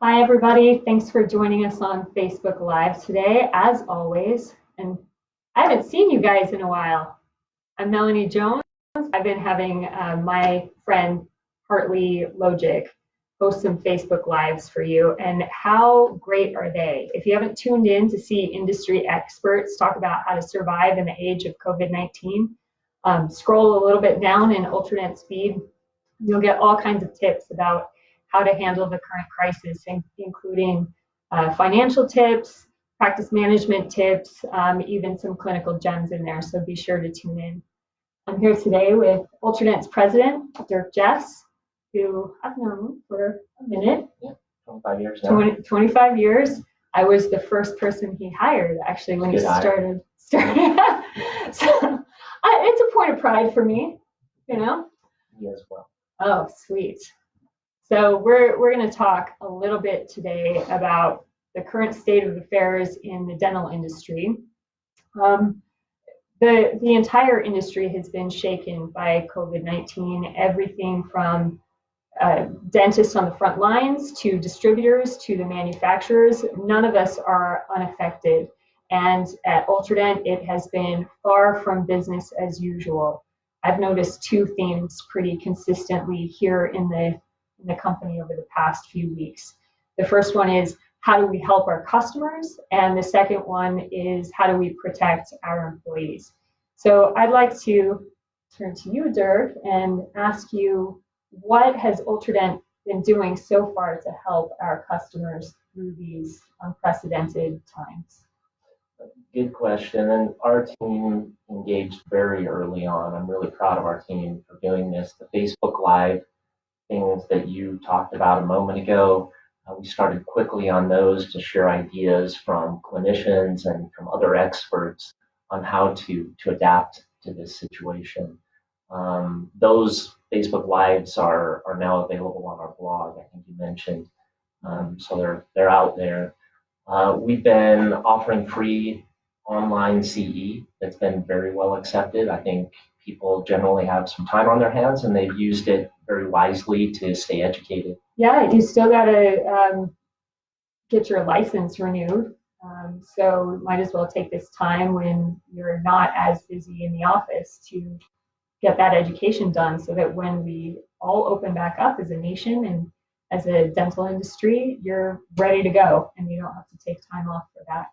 Hi, everybody. Thanks for joining us on Facebook Live today, as always. And I haven't seen you guys in a while. I'm Melanie Jones. I've been having my friend Hartley Logic post some Facebook Lives for you. And how great are they? If you haven't tuned in to see industry experts talk about how to survive in the age of COVID-19, scroll a little bit down in Ultradent Speed. You'll get all kinds of tips about how to handle the current crisis, including financial tips, practice management tips, even some clinical gems in there. So be sure to tune in. I'm here today with Ultradent's president, Dirk Jeffs, who I've known for a minute. Yeah, 25 years now. 25 years. I was the first person he hired, actually, when he started. So it's a point of pride for me, you know? Me as well. Oh, sweet. So we're going to talk a little bit today about the current state of affairs in the dental industry. The entire industry has been shaken by COVID-19. Everything from dentists on the front lines to distributors to the manufacturers, none of us are unaffected. And at Ultradent, it has been far from business as usual. I've noticed two themes pretty consistently here in the company over the past few weeks. The first one is, how do we help our customers? And the second one is, how do we protect our employees? So I'd like to turn to you, Dirk, and ask you, what has Ultradent been doing so far to help our customers through these unprecedented times? Good question. And our team engaged very early on. I'm really proud of our team for doing this. The Facebook Live things that you talked about a moment ago, we started quickly on those to share ideas from clinicians and from other experts on how to adapt to this situation. Those Facebook Lives are now available on our blog, I think you mentioned. So they're out there. We've been offering free online CE that's been very well accepted. I think people generally have some time on their hands and they've used it very wisely to stay educated. Yeah, you still got to get your license renewed. So might as well take this time when you're not as busy in the office to get that education done so that when we all open back up as a nation and as a dental industry, you're ready to go and you don't have to take time off for that.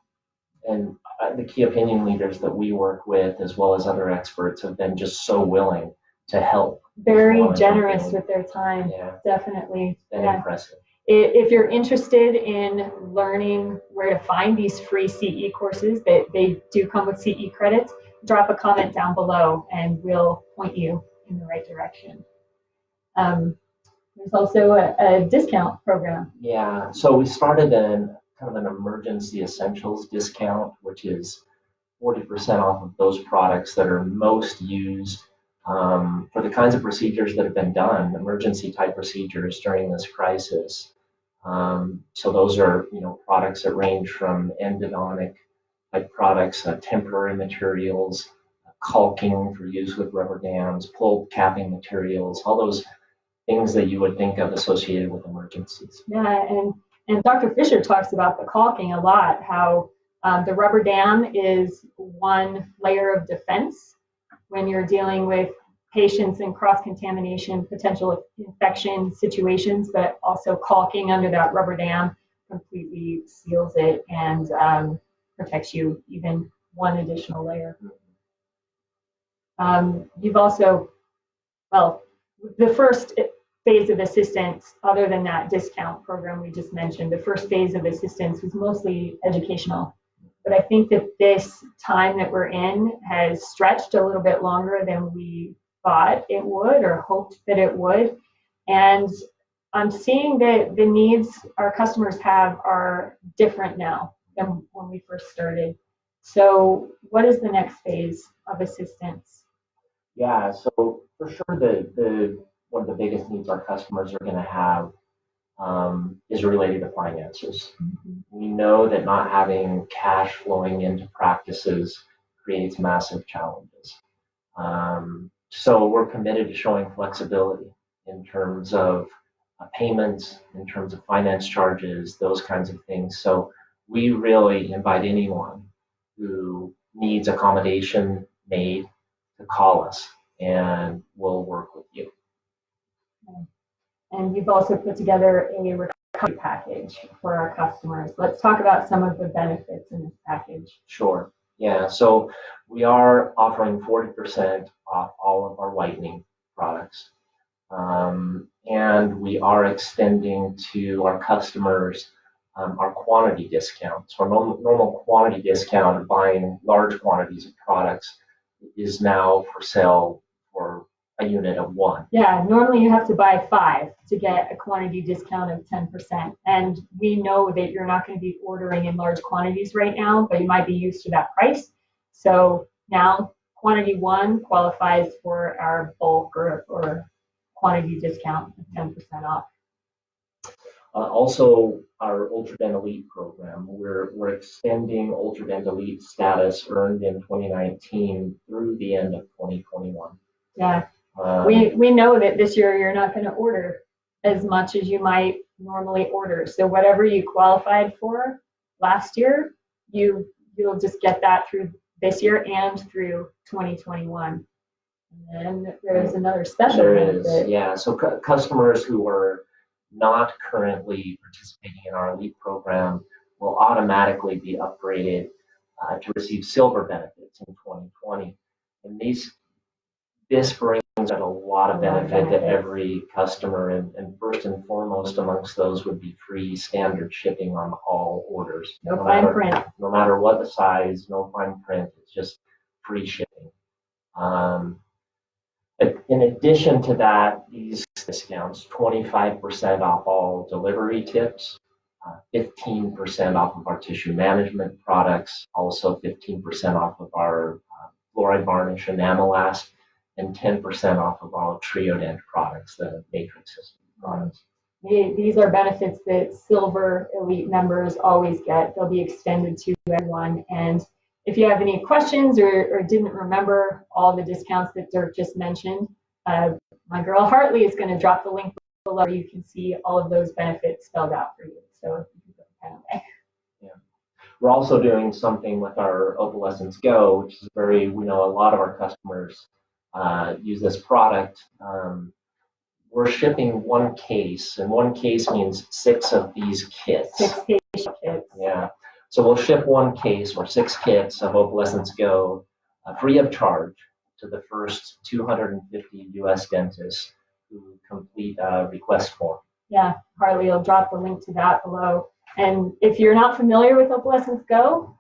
And the key opinion leaders that we work with, as well as other experts, have been just so willing to help. Very generous with their time. Yeah. Definitely. It's been impressive. If you're interested in learning where to find these free CE courses, they do come with CE credits, drop a comment down below and we'll point you in the right direction. There's also a discount program. Yeah, so we started kind of an emergency essentials discount, which is 40% off of those products that are most used for the kinds of procedures that have been done, emergency type procedures during this crisis. So those are, products that range from endodontic type products, temporary materials, caulking for use with rubber dams, pull capping materials, all those things that you would think of associated with emergencies. Yeah, and Dr. Fisher talks about the caulking a lot, how the rubber dam is one layer of defense when you're dealing with patients in cross-contamination, potential infection situations, but also caulking under that rubber dam completely seals it and protects you even one additional layer. You've also, well, the first phase of assistance, other than that discount program we just mentioned, the first phase of assistance was mostly educational. But I think that this time that we're in has stretched a little bit longer than we thought it would or hoped that it would. And I'm seeing that the needs our customers have are different now than when we first started. So what is the next phase of assistance? Yeah, so for sure the one of the biggest needs our customers are going to have is related to finances. Mm-hmm. We know that not having cash flowing into practices creates massive challenges. So we're committed to showing flexibility in terms of payments, in terms of finance charges, those kinds of things. So we really invite anyone who needs accommodation made to call us, and we'll work with you. And you've also put together a recovery package for our customers. Let's talk about some of the benefits in this package. Sure. Yeah. So we are offering 40% off all of our whitening products. And we are extending to our customers our quantity discounts. Our normal quantity discount of buying large quantities of products is now for sale for a unit of one. Yeah, normally you have to buy 5 to get a quantity discount of 10%. And we know that you're not going to be ordering in large quantities right now, but you might be used to that price. So now quantity 1 qualifies for our bulk or quantity discount of 10% off. Also, our Ultradent Elite program, we're extending Ultradent Elite status earned in 2019 through the end of 2021. Yeah, we know that this year you're not going to order as much as you might normally order. So whatever you qualified for last year, you'll just get that through this year and through 2021. And then there's another special benefit. Yeah. So customers who are not currently participating in our Elite program will automatically be upgraded to receive silver benefits in 2020. And this brings a lot of benefit to every customer, and first and foremost amongst those would be free standard shipping on all orders. No fine print. No matter what the size, no fine print, it's just free shipping. In addition to that, these discounts, 25% off all delivery tips, 15% off of our tissue management products, also 15% off of our fluoride varnish enamel-last, and 10% off of all Ultradent products, the matrix system products. These are benefits that Silver Elite members always get. They'll be extended to everyone. And if you have any questions or didn't remember all the discounts that Dirk just mentioned, my girl Hartley is going to drop the link below where you can see all of those benefits spelled out for you. So you can put the pen away. Yeah. We're also doing something with our Opalescence Go, which is we know a lot of our customers use this product. We're shipping 1 case, and 1 case means 6 of these kits. 6 case kits. Yeah. So we'll ship 1 case or 6 kits of Opalescence Go free of charge to the first 250 U.S. dentists who complete a request form. Yeah, Harley will drop the link to that below. And if you're not familiar with Opalescence Go,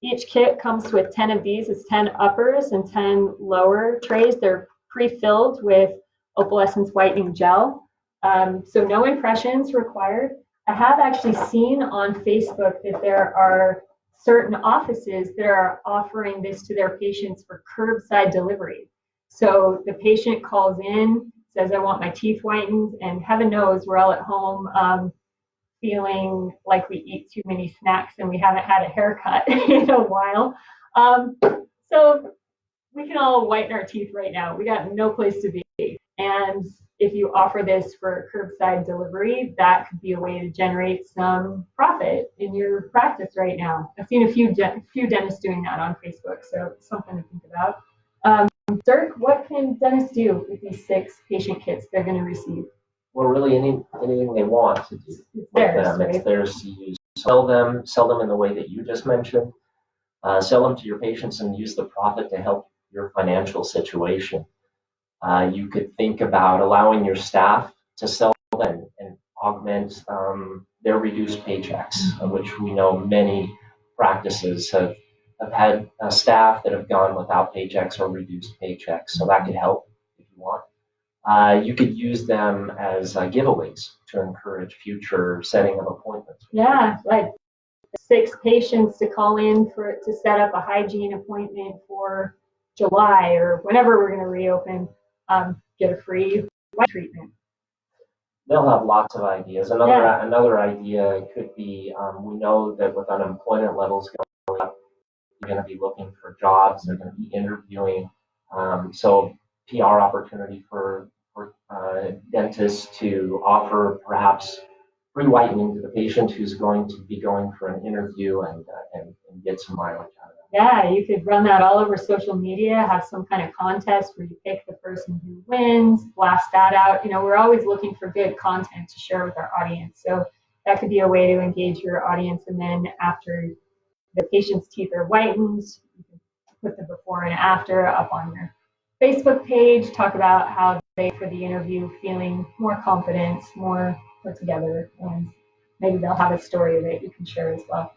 each kit comes with 10 of these. It's 10 uppers and 10 lower trays. They're pre-filled with Opalescence whitening gel. So no impressions required. I have actually seen on Facebook that there are certain offices that are offering this to their patients for curbside delivery. So the patient calls in, says, I want my teeth whitened, and heaven knows we're all at home feeling like we eat too many snacks and we haven't had a haircut in a while. So we can all whiten our teeth right now. We got no place to be. And if you offer this for curbside delivery, that could be a way to generate some profit in your practice right now. I've seen a few dentists doing that on Facebook, so it's something to think about. Dirk, what can dentists do with these 6 patient kits they're going to receive? Well, really anything they want to do with them. It's theirs to use. Sell them in the way that you just mentioned. Sell them to your patients and use the profit to help your financial situation. You could think about allowing your staff to sell them and augment their reduced paychecks, which we know many practices have had staff that have gone without paychecks or reduced paychecks. So that could help if you want. You could use them as giveaways to encourage future setting of appointments. Yeah, like 6 patients to call in to set up a hygiene appointment for July or whenever we're going to reopen. Get a free white treatment. They'll have lots of ideas. Another idea could be, we know that with unemployment levels going up, you're going to be looking for jobs. They're going to be interviewing. So PR opportunity for dentists to offer perhaps free whitening to the patient who's going to be going for an interview and get some mileage out of it. Yeah, you could run that all over social media, have some kind of contest where you pick the person who wins, blast that out. We're always looking for good content to share with our audience. So that could be a way to engage your audience. And then after the patient's teeth are whitened, you can put the before and after up on your Facebook page, talk about how they, for the interview, feeling more confident, more put together, and maybe they'll have a story that you can share as well.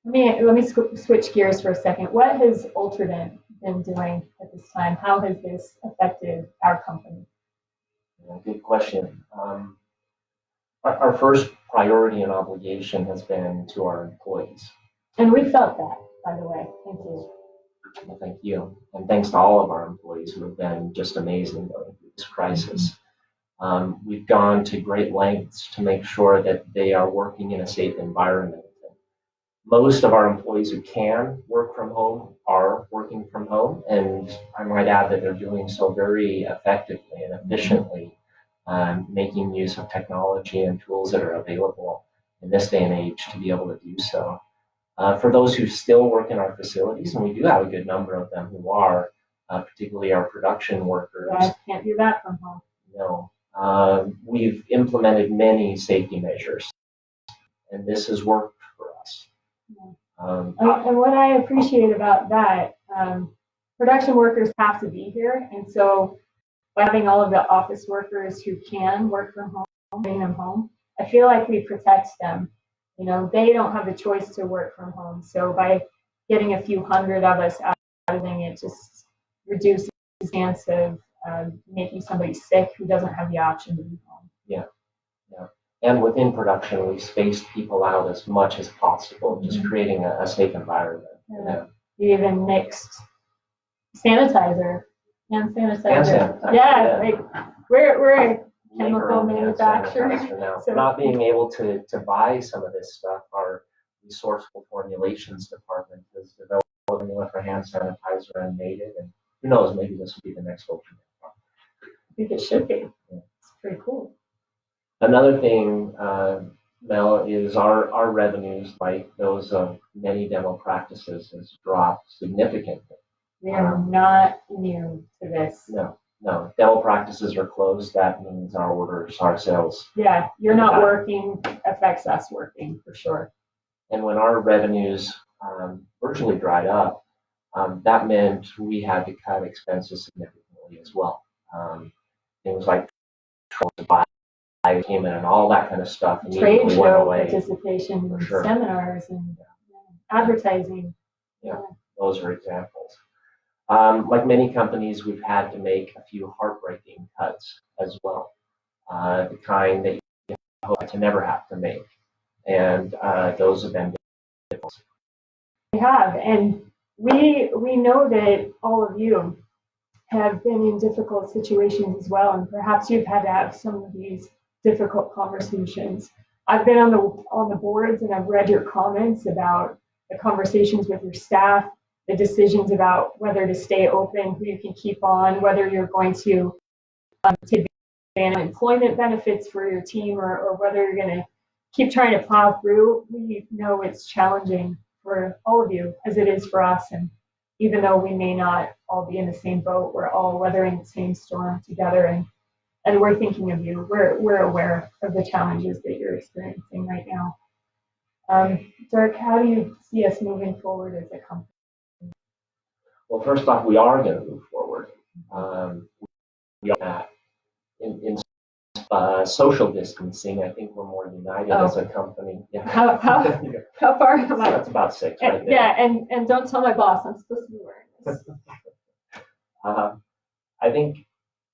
Let me switch gears for a second. What has Ultradent been doing at this time? How has this affected our company? Good question. Our first priority and obligation has been to our employees. And we felt that, by the way. Thank you. Well, thank you. And thanks to all of our employees who have been just amazing going through this crisis. We've gone to great lengths to make sure that they are working in a safe environment. Most of our employees who can work from home are working from home, and I might add that they're doing so very effectively and efficiently, making use of technology and tools that are available in this day and age to be able to do so. For those who still work in our facilities, and we do have a good number of them who are, particularly our production workers. Yeah, can't do that from home. No. We've implemented many safety measures, and this has worked for us. And what I appreciate about that, production workers have to be here, and so by having all of the office workers who can work from home, bring them home, I feel like we protect them. They don't have the choice to work from home, so by getting a few hundred of us out of it just reduces the chance of making somebody sick who doesn't have the option to be home. Yeah. And within production, we spaced people out as much as possible, just creating a safe environment. Yeah. You even mixed sanitizer, hand sanitizer. Hand sanitizer. Yeah, like we're a chemical manufacturer. Now. So not being able to buy some of this stuff, our resourceful formulations department has developed a formula for hand sanitizer and made it. And who knows, maybe this will be the next Ultradent product. I think it should be. Yeah. It's pretty cool. Another thing, Mel, is our revenues, like those of many dental practices, has dropped significantly. We are not immune to this. No. Dental practices are closed. That means our orders, our sales. Yeah, you're not working affects us working for sure. And when our revenues virtually dried up, that meant we had to cut expenses significantly as well. Things like payment and all that kind of stuff. Trade show participation, and sure. Seminars, and advertising. Yeah, those are examples. Like many companies, we've had to make a few heartbreaking cuts as well, the kind that you hope to never have to make. And those have been difficult. We have, and we know that all of you have been in difficult situations as well, and perhaps you've had to have some of these difficult conversations. I've been on the boards, and I've read your comments about the conversations with your staff, the decisions about whether to stay open, who you can keep on, whether you're going to take advantage of employment benefits for your team, or whether you're going to keep trying to plow through. We know it's challenging for all of you, as it is for us. And even though we may not all be in the same boat, we're all weathering the same storm together, and we're thinking of you. We're aware of the challenges that you're experiencing right now. Dirk, how do you see us moving forward as a company? Well, first off, we are going to move forward. We are in social distancing. I think we're more united as a company. Yeah. How far am I? That's about 6 right there. Yeah, and don't tell my boss I'm supposed to be wearing this.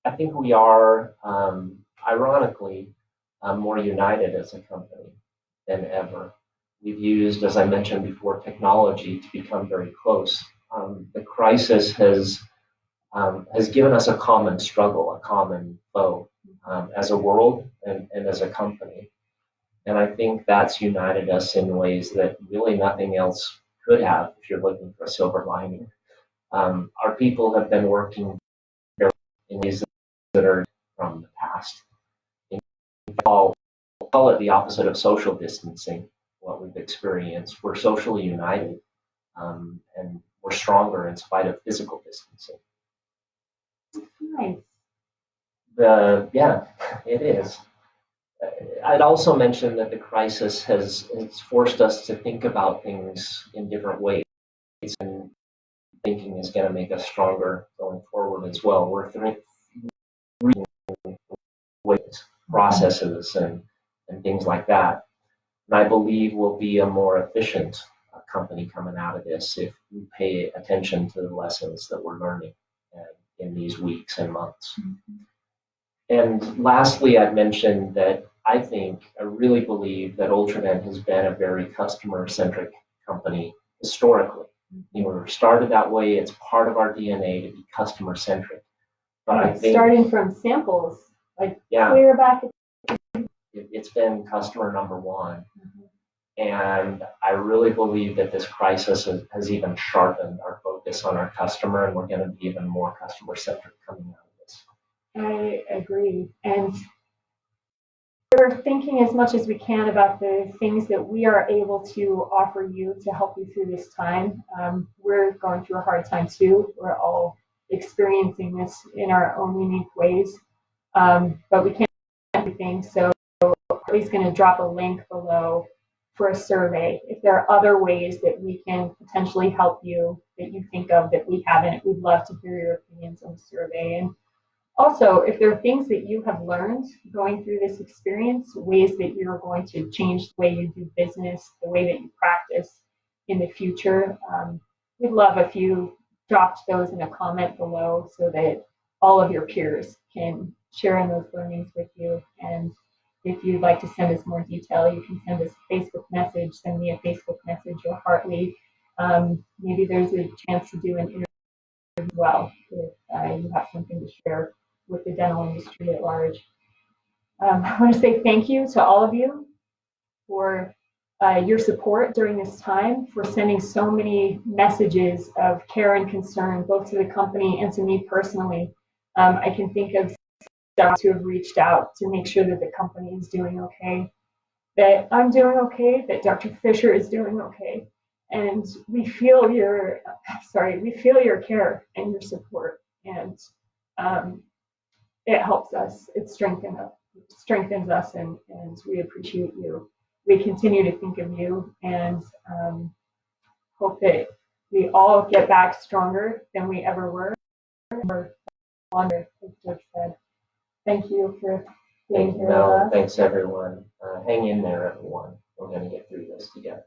I think we are, ironically, more united as a company than ever. We've used, as I mentioned before, technology to become very close. The crisis has given us a common struggle, a common foe, as a world and as a company. And I think that's united us in ways that really nothing else could have, if you're looking for a silver lining. Our people have been working in ways that are from the past. I'll call it the opposite of social distancing, what we've experienced. We're socially united, and we're stronger in spite of physical distancing. Nice. Yeah, it is. I'd also mention that the crisis has forced us to think about things in different ways, and thinking is going to make us stronger going forward as well. We're reading ways, processes, and things like that. And I believe we'll be a more efficient company coming out of this if we pay attention to the lessons that we're learning in these weeks and months. Mm-hmm. And lastly, I've mentioned that I really believe that Ultradent has been a very customer-centric company historically. We were started that way. It's part of our DNA to be customer-centric. But I think starting from samples, like yeah, clear back. it's been customer number one. Mm-hmm. And I really believe that this crisis has even sharpened our focus on our customer, and we're going to be even more customer-centric coming out of this. I agree. And we're thinking as much as we can about the things that we are able to offer you to help you through this time. We're going through a hard time too. We're all experiencing this in our own unique ways, but we can't do everything. So Harley's going to drop a link below for a survey. If there are other ways that we can potentially help you that you think of that we haven't, we'd love to hear your opinions on the survey. And also, if there are things that you have learned going through this experience, ways that you're going to change the way you do business, the way that you practice in the future, we'd love if you dropped those in a comment below so that all of your peers can share in those learnings with you. And if you'd like to send us more detail, you can send us a Facebook message, send me a Facebook message or Hartley. Maybe there's a chance to do an interview as well if you have something to share with the dental industry at large. I want to say thank you to all of you for your support during this time, for sending so many messages of care and concern, both to the company and to me personally. I can think of those who have reached out to make sure that the company is doing okay, that I'm doing okay, that Dr. Fisher is doing okay. And we feel your care and your support. And it helps us, it strengthens us, and we appreciate you. We continue to think of you and hope that we all get back stronger than we ever were, or longer, as George said. Thank you for being here with us. Thanks everyone. Hang in there, everyone. We're going to get through this together.